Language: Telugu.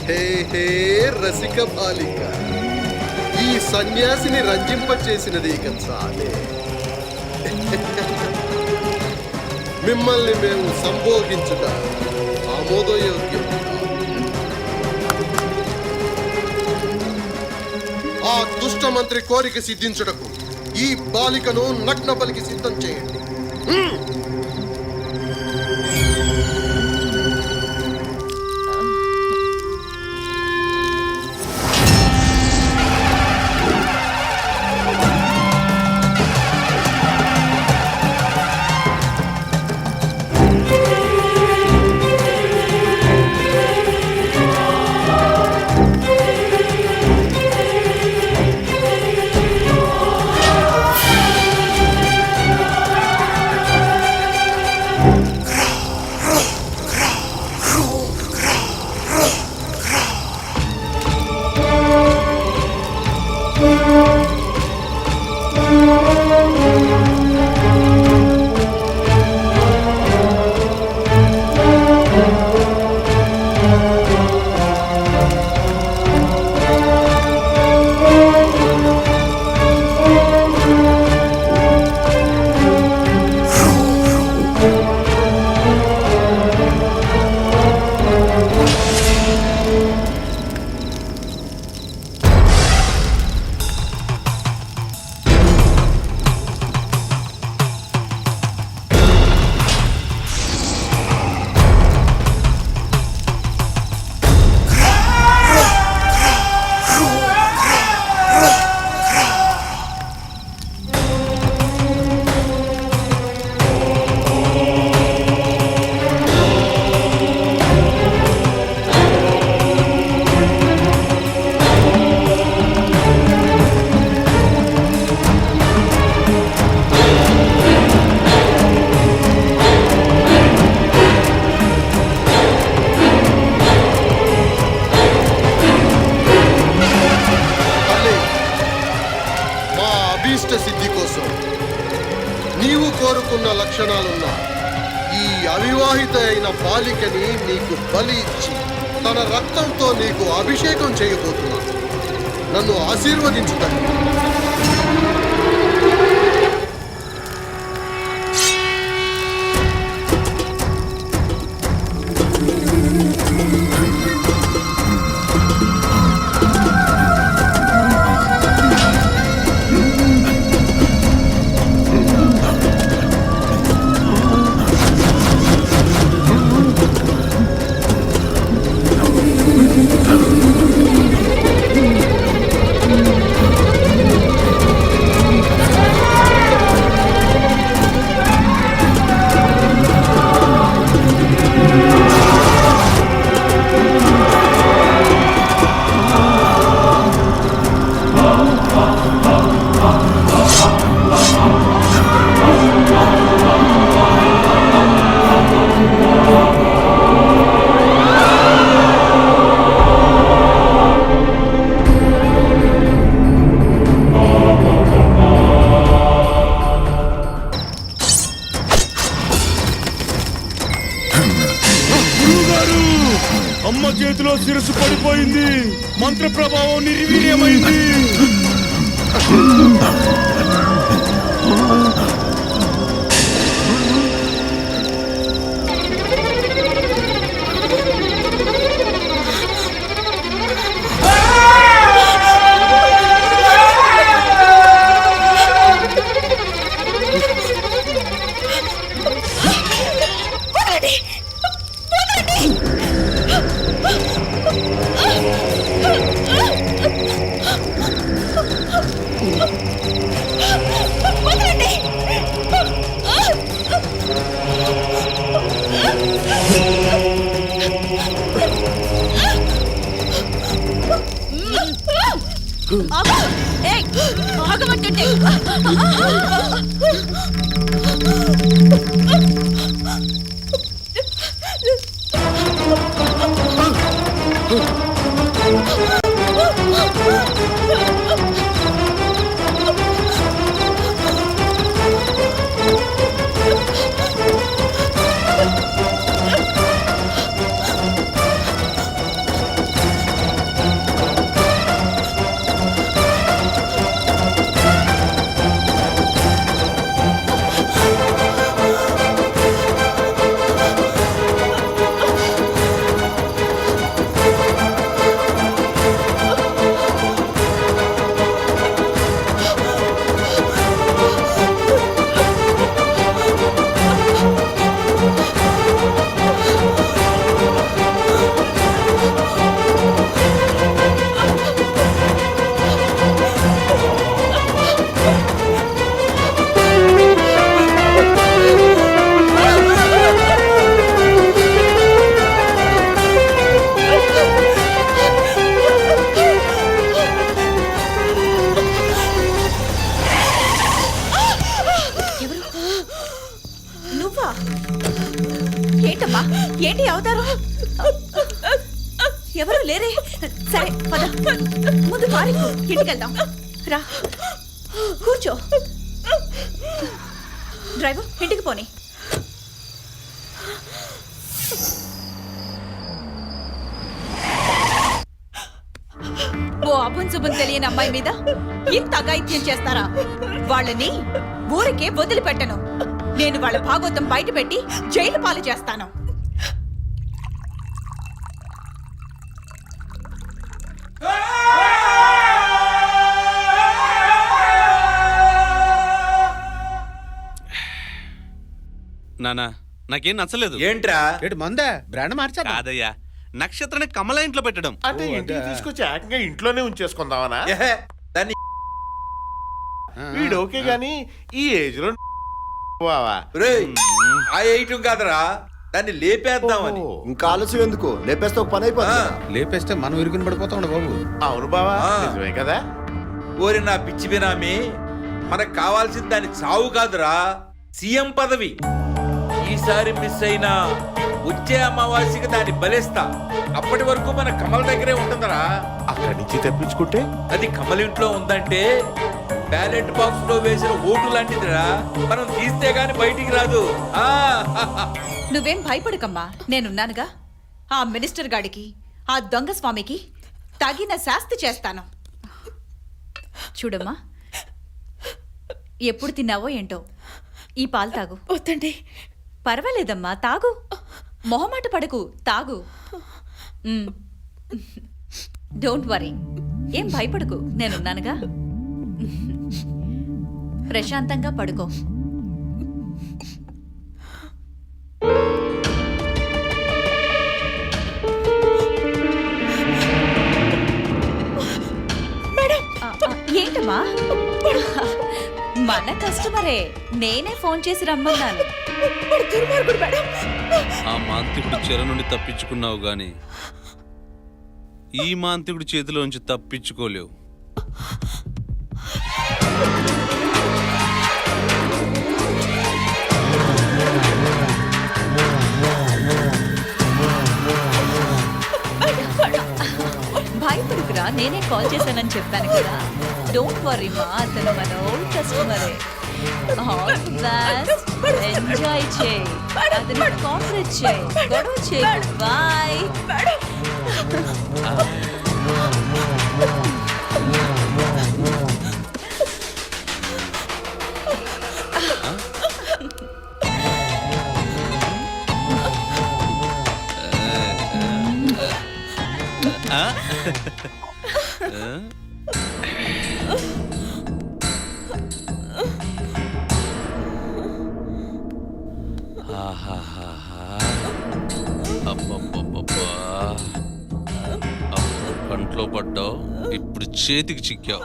హే హే రసిక బాలిక, ఈ సన్యాసిని రంజింపచేసినది ఇక చాలే. మిమ్మల్ని మేము సంభోగించుట ఆమోదయోగ్యం. ఆ దుష్ట మంత్రి కోరిక సిద్ధించుటకు ఈ బాలికను నగ్న బలికి సిద్ధం చేయండి. సిద్ధి కోసం నీవు కోరుకున్న లక్షణాలున్న ఈ అవివాహిత అయిన బాలికని నీకు బలి ఇచ్చి తన రక్తంతో నీకు అభిషేకం చేయబోతున్నాను. నన్ను ఆశీర్వదించుతాను. అమ్మ చేతిలో శిరస్సు పడిపోయింది. మంత్ర ప్రభావం నిర్వీర్యమైంది. ఎవరు లేరే. సరే పద, ముందు కారు ఎక్కు, ఇంటికి వెళ్దాం. రా కూర్చో. డ్రైవర్ ఇంటికి పోనీ. ఓ అభుంశుభం తెలియని అమ్మాయి మీద ఇంత అఘాయిత్యం చేస్తారా? వాళ్ళని ఊరికే వదిలిపెట్టను. నేను వాళ్ళ భాగోతం బయట పెట్టి జైలు పాలు చేస్తాను. నానా నాకేం నచ్చలేదు. ఏంట్రా? మందే బ్రాండ్ మార్చా కాదయ్యా, నక్షత్రాన్ని కమల ఇంట్లో పెట్టడం. అంటే ఇంటికి తీసుకొచ్చి ఏకంగా ఇంట్లోనే ఉంచేసుకుందామనా? ఏహే, దాన్ని వీడు ఓకే గాని ఈ ఏజ్ లో బావా. రేయ్, ఆ వేయటం కాదరా, దాన్ని లేపేద్దామని. ఇంకా ఆలస్యం ఎందుకు? లేపేస్తే ఒక పని అయిపోతుంది కదా. లేపేస్తే మనం ఇరుకుని పడిపోతాం బాబు. అవును బావా, ఆ. నిజమే కదా. ఓరి నా పిచ్చి బినామీ, మనకు కావాల్సింది దాని చావు కాదురా, సీఎం పదవి. ఈసారి మిస్ అయినా వచ్చే అమావాస్యకి దాన్ని బలేస్తా. అప్పటి వరకు మన కమల దగ్గరే ఉంటుందరా. అక్కడి నుంచి తెప్పించుకుంటే అది కమల ఇంట్లో ఉందంటే బ్యాలెట్ బాక్స్ లో వేసిన ఓటు లాంటిదిరా, మనం తీస్తే గాని బయటికి రాదు. ఆ నువ్వేం భయపడకమ్మా, నేనున్నానుగా. ఆ మినిస్టర్ గాడికి, ఆ దొంగ స్వామికి తగిన శాస్తి చేస్తాను. చూడమ్మా, ఎప్పుడు తిన్నావో ఏంటో, ఈ పాలు తాగు. వద్దండి. పర్వాలేదమ్మా, తాగు. మొహమాట పడకు, తాగు. డోంట్ వరీ, ఏం భయపడకు, నేనున్నానుగా. ప్రశాంతంగా పడుకో. ఏంటమ్మా? మన కస్టమరే, నేనే ఫోన్ చేసి రమ్మన్నాను. ఆ మాంత్రికుడి చెర నుండి తప్పించుకున్నావు గాని ఈ మాంత్రికుడి చేతిలోంచి తప్పించుకోలేవు. భయపడుకురా, నేనే కాల్ చేశానని చెప్పాను కదా. డోంట్ వరీ మా, అతను మన ఓల్డ్ కస్టమరే. ఆల్ ది బెస్ట్, ఎంజాయ్ చేయి, అతను కాపరేట్ చేయి, గొడవ చేయి. బాయ్. అప్పుడు కంట్లో పడ్డావు, ఇప్పుడు చేతికి చిక్కావు.